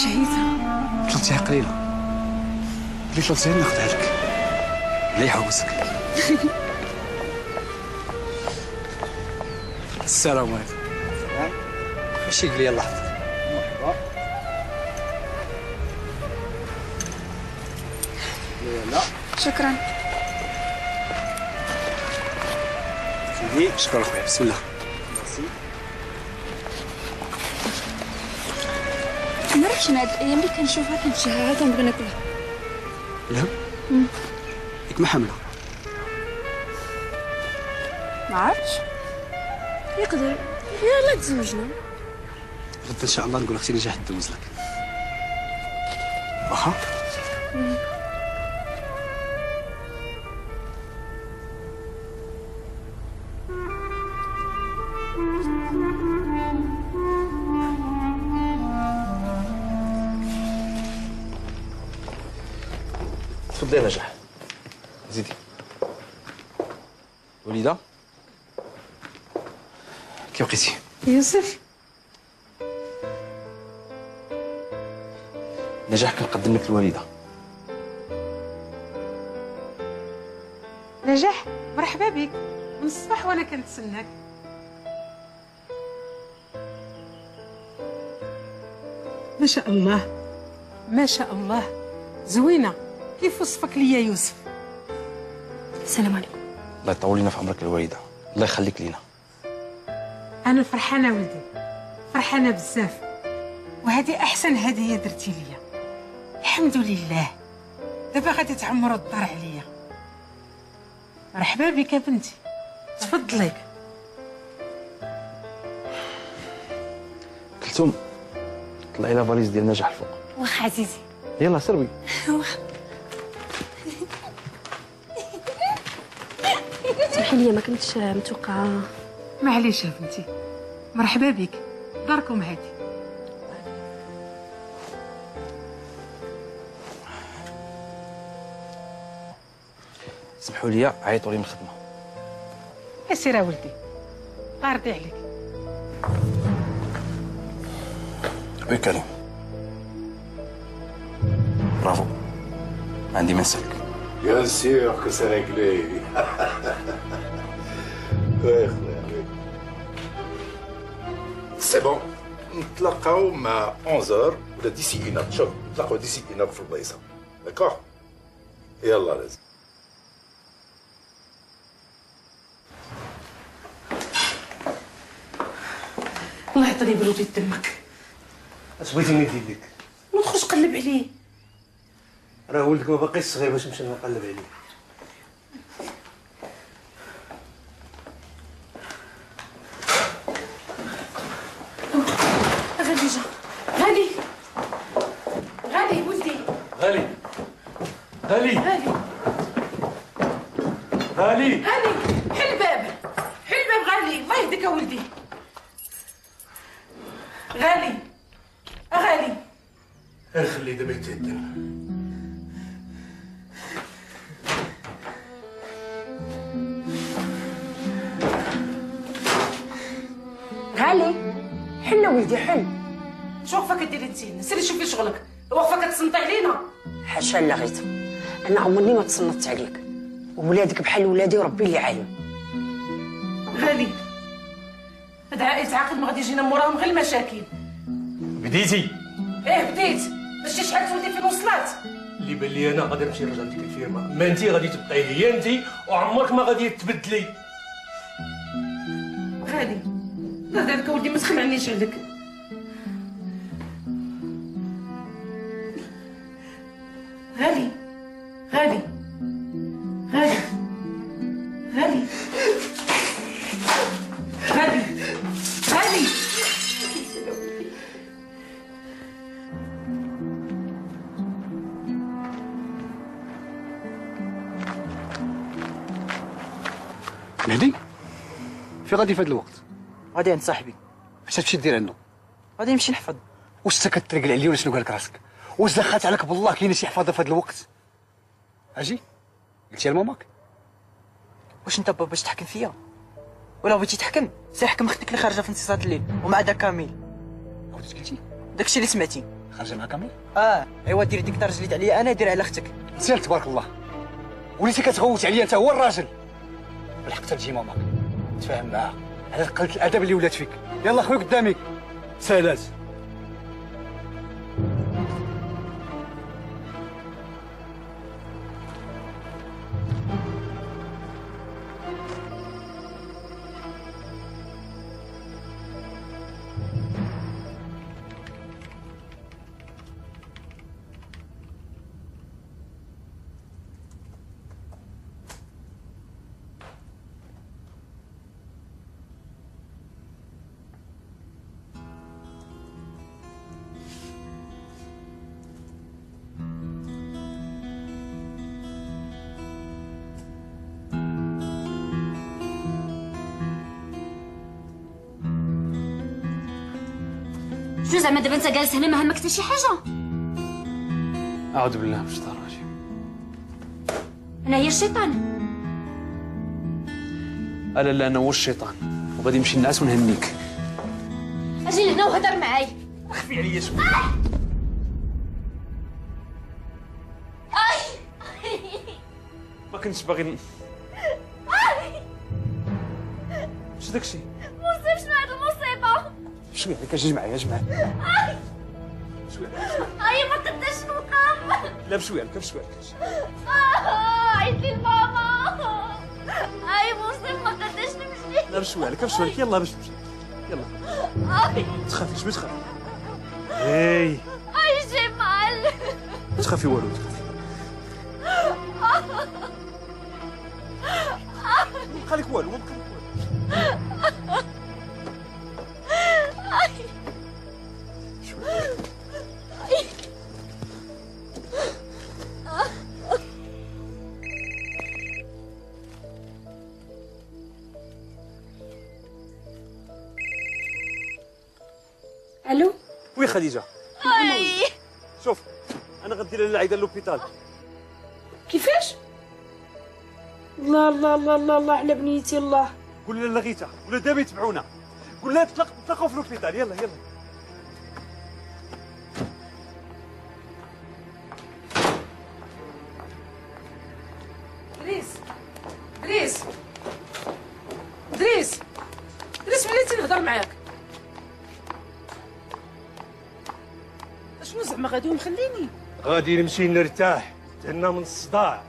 جهيزة طلبتيها قليلة. اللي طلبتيها ناخذها لك. لا يحوسك. السلام عليكم. ماشي قبل لي لحظة. مرحبا. لا شكرا. سيدي شكرا خويا. بسم الله. ميرسي. ما عرفتش انا هاد الايام اللي كنشوفها كنتشهاها كنبغي ناكلها. لا. ياك ما حاملة. ما عرفتش. يقدر يلا تزوجنا. غدا ان شاء الله نقول اختي نجاح ندوز لك. واخا. تفضلي يا نجاح. زيدي. وليدة كي بقيتي؟ يوسف نجاح كنقدم لك الوالدة. نجاح مرحبا بك. من الصباح وانا كنتسناك. ما شاء الله ما شاء الله زوينه. كيف وصفك ليا يوسف؟ السلام عليكم. الله يطول لنا في عمرك الوالدة. الله يخليك لينا. انا فرحانه ولدي، فرحانه بزاف، وهذه احسن هديه درتي ليا. الحمد لله. دابا غادي تعمروا الدار عليا. مرحبا بك يا بنتي. تفضلي. كلثوم طلعي لها فاليز ديال نجاح الفوق. واخا عزيزي. يلا سربي. اسمحي لي ما كنتش متوقعه. معليش يا بنتي. مرحبا بك. داركم هادي. سمحوا لي عيطوا لي من الخدمة. سير يا ولدي. الله يرضي عليك. وي كريم. برافو. ما عندي ما نسالك. Bien sûr que c'est réglé. Ouais, frère. C'est bon. نتلاقاو مع 11h ولا d'ici 1 heure. شوف نتلاقاو d'ici 1 heure في البلايصة. D'accord. يلا لازم. الله يعطيني بلودي دمك. اش بغيتي ندير لك؟ ما تخرج قلب عليه. راه ولدك ما باقيش صغير باش نمشي نقلب عليه. غادي جا. غادي. غادي ولدي. غالي غالي غادي. غالي غادي. حل الباب. حل الباب غالي. الله يهديك يا ولدي. غالي. غالي. خلي دابا يتهدم. غالي. حل ولدي حل. شو وقفك ديري انت؟ سيري شوفي شغلك. واقفه كتصنطي علينا. حاشا لا غيتا، انا عمرني ما تصنتت عليك، وولادك بحال ولادي وربي اللي عالم. غالي. هاد عائلة عاقل ما غادي يجينا موراهم غير المشاكل. بديتي ايه بديت. باش شحال تولدي فين وصلات. اللي بان لي انا غادي نمشي نرجع لديك الفيرما، ما انت غادي تبقاي هي انت وعمرك ما غادي تبدلي. غالي. لا دارك ولدي ما تخلعنيش عليك. غالي. غالي. غالي. غالي. غالي. غالي. مهدي في غادي في هذا الوقت؟ غادي عند صاحبي. اش تمشي دير عنده؟ غادي نمشي نحفظ. واش انت كتريقل عليا ولا شنو قال لك راسك؟ واش دخلت عليك بالله كاينه شي حفاظه في هذا الوقت؟ اجي قلتيها لماماك؟ واش انت بابا باش تحكم فيا؟ ولا بغيتي تحكم سير حكم اختك اللي خارجه في انتصار الليل ومع دا كامل. واش قلتي؟ داكشي اللي سمعتي. خارجه مع كامل؟ ايوا ديري ديك الدرجه اللي دير عليا انا دير على اختك. مزيان تبارك الله. وليتي كتغوت عليا انت هو الراجل. بالحق تجي ماماك تفاهم معاها على قلة الادب اللي ولات فيك. يلا خويا قدامي سالات. شنو زعما دابا انت جالس هنا ما همك حتى شي حاجه؟ اعوذ بالله من الشيطان الرجيم. انا هي الشيطان؟ الا لا انا هو الشيطان وغادي نمشي للناس ونهنيك. اجي لهنا وهضر معايا. خفي عليا شويه. ما كنتش باغي اش داكشي؟ مصيب شنو هاد المصيبه؟ شويه عليك اجي معايا اجي معايا. شويه اي ما قداش نقام. لا بشويه عليك بشويه عليك. عيط لي لماما. اي مصيب ما قداش نمشي. لا بشويه عليك بشويه عليك. يلا باش نمشي. يلا ما تخافيش ما تخافي. اي جمال ما تخافي والو. ما بقى لك والو ما بقى لك والو. شويه الو وي خديجه. شوف انا غدير لها العيده للوبيتال. كيفاش؟ الله الله الله الله الله على بنيتي الله. قول لها لغيتها ولا دابا يتبعونا. قول لها نتلاقاو في الوبيتال. يلا يلا. دريس دريس دريس وليتي نهضر معاك. شنو زعما غادي ومخليني؟ غادي نمشي نرتاح تهنا من الصداع.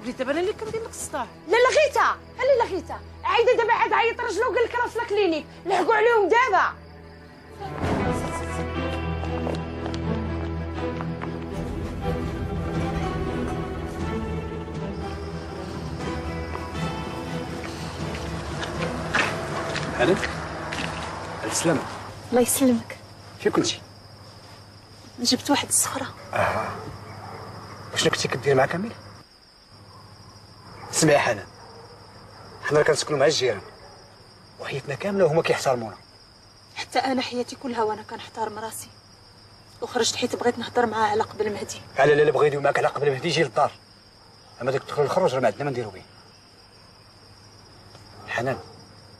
وليت دابا انا اللي كندير لك الصداع. لا لغيتها خلي لغيتها. عايده دابا عاد عيط رجلو وقال لك راه في الكلينيك لحقوا عليهم دابا. حنان على السلامة. الله يسلمك. فين كنتي؟ جبت واحد الصخره. وشنو كنتي كدير مع كامل؟ اسمعي حنان، حنا كنسكنوا مع الجيران وحياتنا كامله وهما كيحترمونا. حتى انا حياتي كلها وانا كنحترم راسي وخرجت حيت بغيت نهضر معاه على قبل مهدي. لا بغيتي معاك على قبل مهدي يجي للدار، اما داك الدخول الخروج راه ما عندنا ما نديرو به. حنان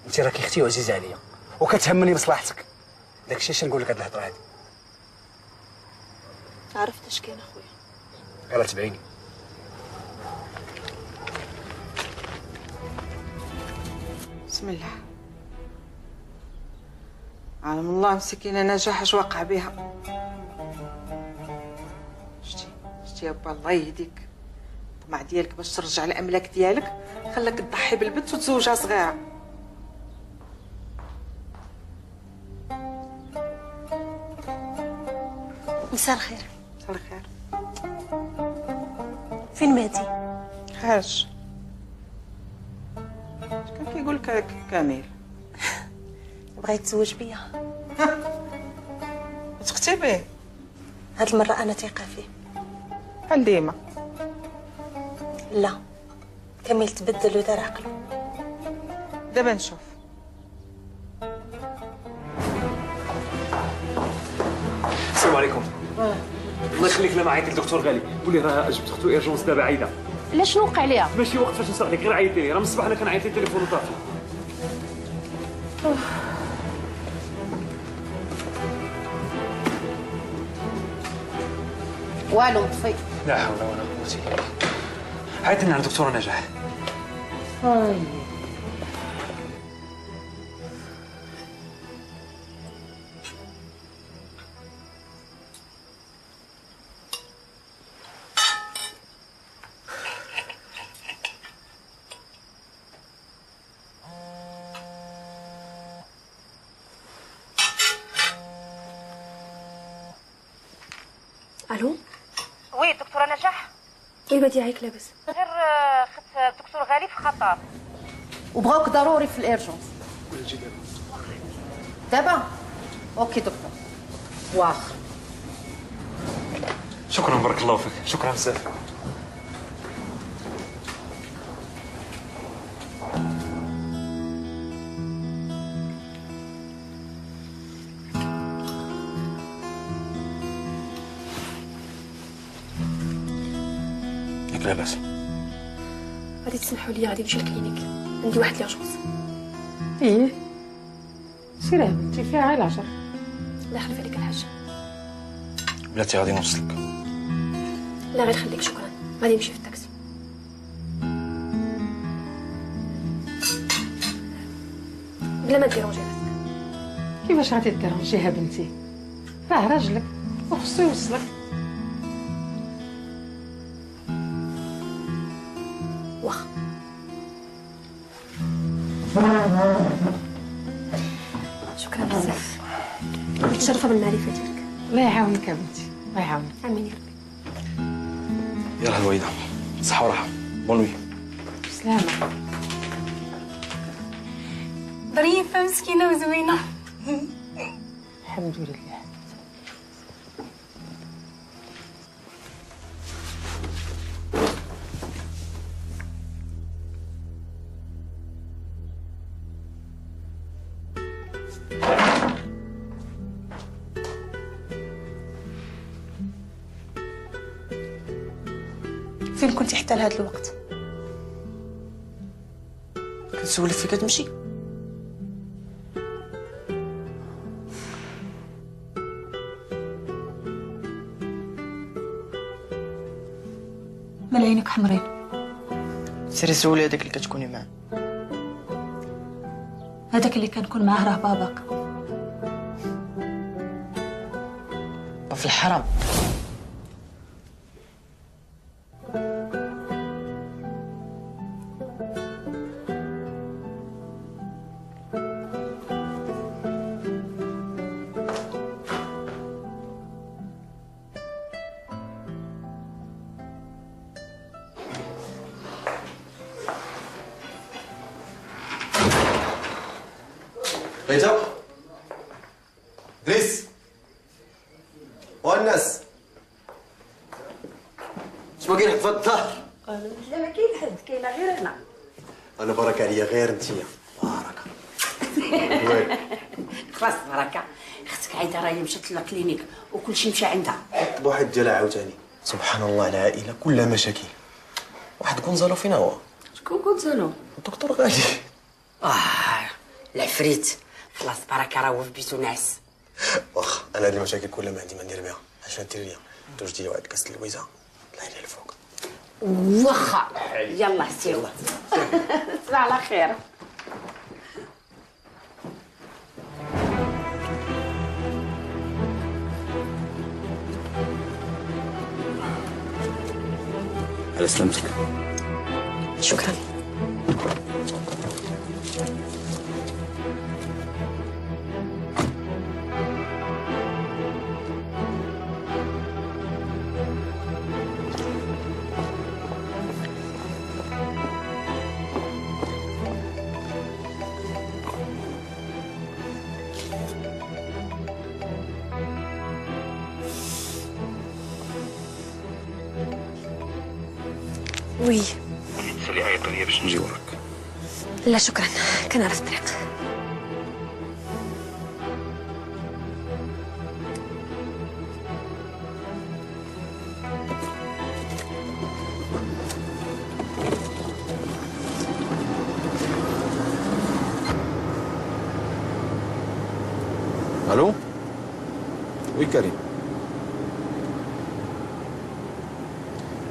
انت راكي اختي وعزيزه عليا وكتهمني مصلحتك، داكشي اش نقول لك هاد الهضره هادي. عرفت اش كاين اخويا. يلا تبعيني. بسم الله. عالم الله مسكينه نجاح اش وقع بها. شتي يا با الله يهديك. الطمع ديالك باش ترجع الاملاك ديالك خلاك تضحي بالبنت وتزوجها صغيره. مساء الخير. مساء الخير. فين مهدي؟ خارج. اش كان كيقول لك كامل؟ بغا يتزوج بيا. تختي به؟ هاد المره انا ثقه فيه. بحال ديما. لا كامل تبدل ودار عقله. دابا نشوف. السلام عليكم. الله يخليك لما عيطي للدكتور غالي قول لي راه جبت اختو ايرجونس دابا عايده. لا شنو وقع ليها؟ ماشي وقت فاش نصرح لك غير عيطي لي راه من الصباح انا كنعيط لي التليفون طافي. والو مطفي. لا حول ولا قوه الا بالله. عيط لنا على دكتوره نجاح. الو وي دكتوره نجاح. وي بديعيك لاباس غير خدت الدكتور غالي في خطر وبغاوك ضروري في الارجونس. دابا اوكي دكتور. واخا شكرا بارك الله فيك، شكرا بزاف. ياك لاباس؟ غادي تسمحوا لي غادي نمشي للكلينيك، عندي واحد ليرجونس. ايه سيري بنتي فيها غير العشر. الله يخلف عليك الحاج. بلاتي غادي نوصلك. لا غير خليك شكرا، غادي نمشي في التاكسي. بلا ما ديرونجي راسك. كيفاش غادي تديرونجيها بنتي؟ راه راجلك وخصو يوصلك. واخا شكرا بزاف، متشرفه بالمعرفه ديالك. الله يعاونك يا بنتي، الله يعاونك. امين يا ربي. يلا الوالده صحه وراحه. بون نوي. سلامة. ظريفه مسكينه وزوينه. الحمد لله. فين كنتي حتى لهذا الوقت؟ كنسولك فين كتمشي. مال عينك حمرين. سيري سولي هذاك اللي كتكوني معاه. هذاك اللي كنكون معاه راه باباك. في الحرام. ريتا جليس والناس شنو كاين في الدار؟ لا ما كاين حد، كاينه غير انا. انا برك عليا غير انتيا. بركه خلاص بركه. اختك عايده راهي مشات للكلينيك وكلشي مشى عندها. بواحد ديالها عاوتاني. سبحان الله العائله كلها مشاكل. واحد كونزالو فينا هو؟ شكون كونزالو؟ الدكتور غالي. العفريت. خلاص بركه راه هو في بيتو ناعس. واخا انا هاد المشاكل كلها ما عندي ما ندير بها. اش ندير ليا؟ دوز لي واحد كاس اللويزه طلع لي الفوق. واخا يلا سير. تصبح على خير. على سلامتك. شكرا. وي سالي عيط ليا باش نجي وراك. لا شكرا، كنعرف الطريق. الو وي كريم.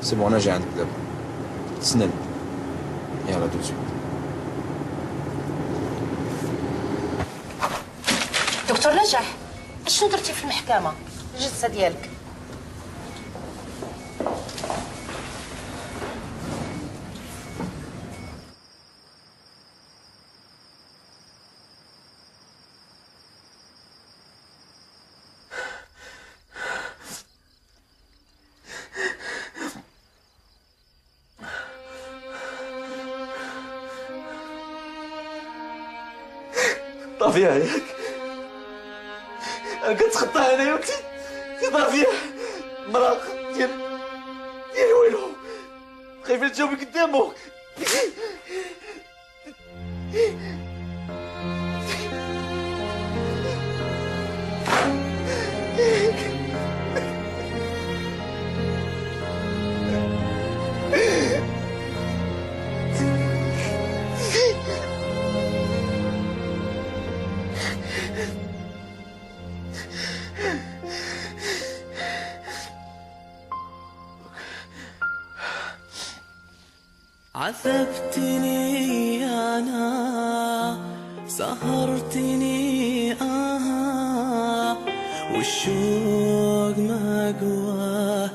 سي بون انا جاي عندك دابا تسناني يلا دوزو. دكتور نجاح، شنو درتي في المحكمه الجلسه ديالك؟ طافيها ياك انا كنتخطاها انايا وانتي طافيها مراق ديال والو خايفه تجاوبي قدامه. عذبتني أنا سهرتني والشوق ما قواه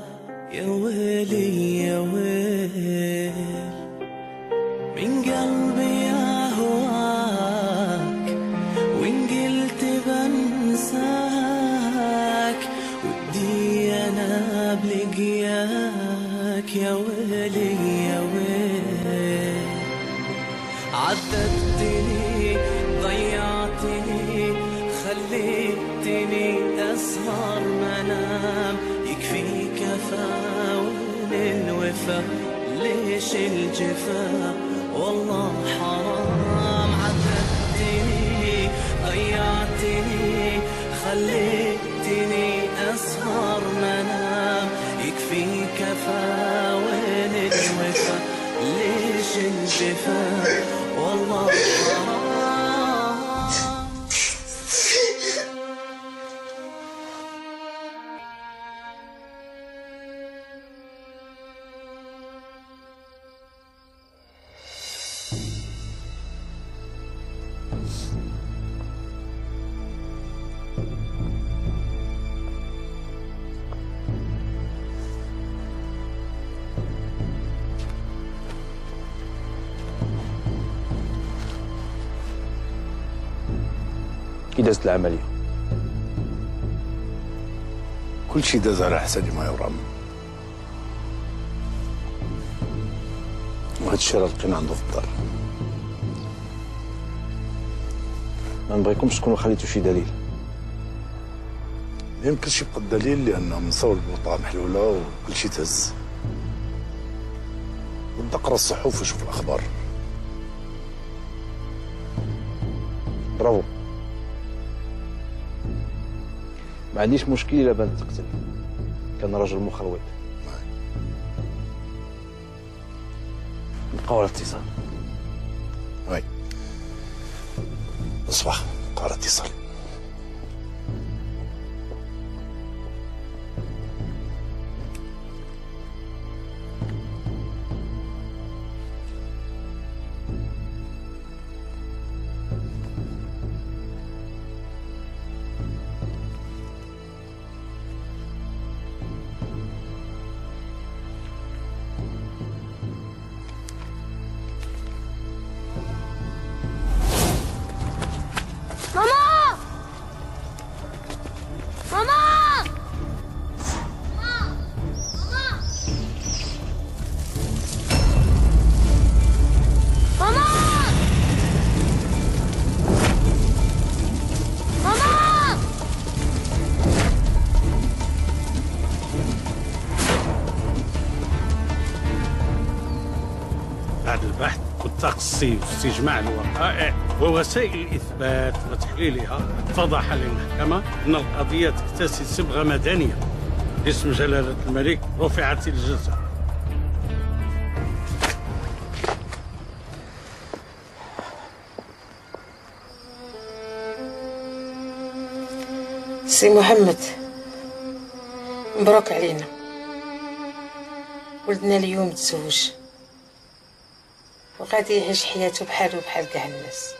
يا ويلي يا ويل من قلبي أهواك وإن قلت بنساك ودي أنا بلقياك يا ويلي يا ويل عذبتني ضيعتني خليتني أسهر منام يكفيك فاول الوفا ليش الجفا والله حرام عذبتني ضيعتني خليتني أسهر منام يكفيك فاول الوفا ليش الجفا والله حرام. كي دازت العملية؟ كل شيء داز على حسب ما يرام، وهذا الشيء راه لقينا عنده في الدار. ما نبغيكمش تكونوا خليتوا شي دليل. ما يمكنش يبقى الدليل لأن مصور البطاقة محلولة وكل شيء تهز. بدي أقرأ الصحف وشوف الأخبار. برافو. ما عنديش مشكل إلا بانت تقتل، كان راجل مخروط. نبقاو على اتصال. وي الصباح نبقاو على اتصال. بعد البحث والتقصي واستجماع الوقائع ووسائل الإثبات وتحليلها، اتضح للمحكمة أن القضية تكتسي صبغة مدنية. باسم جلالة الملك رفعت الجلسة. سي محمد، مبروك علينا. ولدنا اليوم تزوج وغادي يعيش حياته بحاله بحال كاع الناس.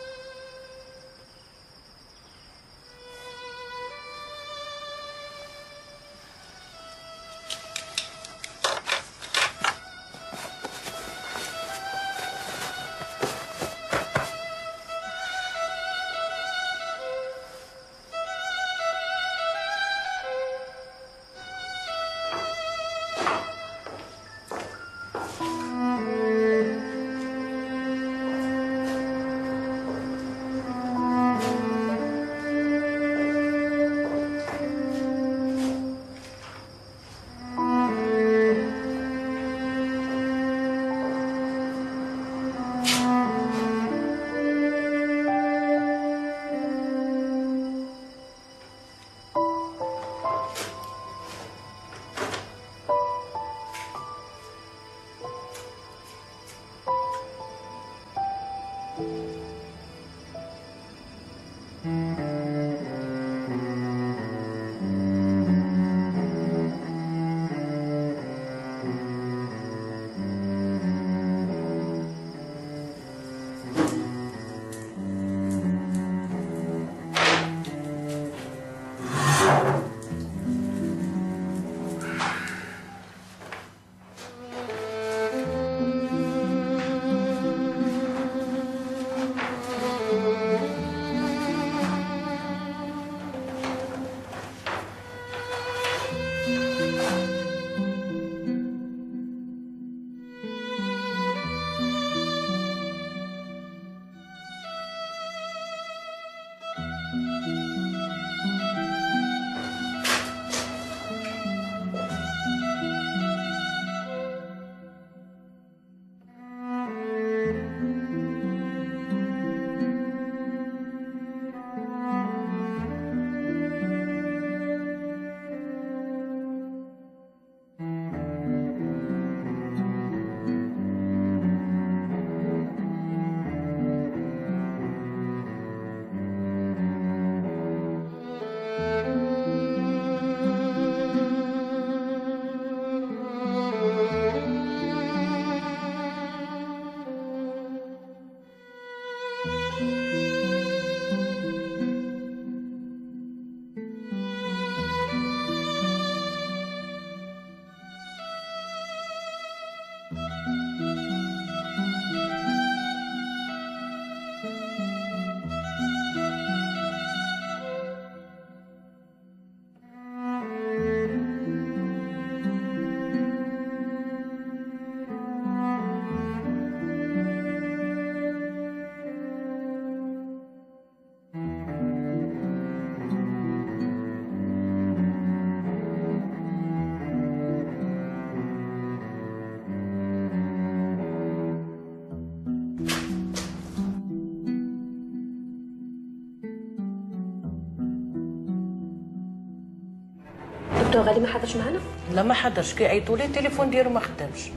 دكتور غالي ما حضرش معنا؟ لا ما حضرش، كيعيطوا لي التليفون ديالو ما خدامش.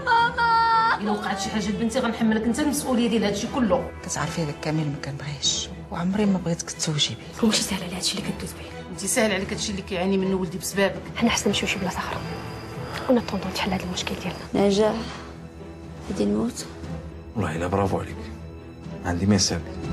ماما الا وقعت شي حاجه لبنتي غنحملك انت المسؤوليه ديال هادشي كله. كتعرفي هذاك كامل ما كنبغيش وعمري ما بغيتك تزوجي بيه. هو ماشي سهل على هادشي اللي كدوز به. انت ساهل عليك هادشي اللي كيعاني منه ولدي بسببك. حنا حسن نمشيو شي بلاصه اخرى ونطوندو تحل هذا المشكل ديالنا. نجاح بدي نموت. والله الا برافو عليك، عندي ما يسالك.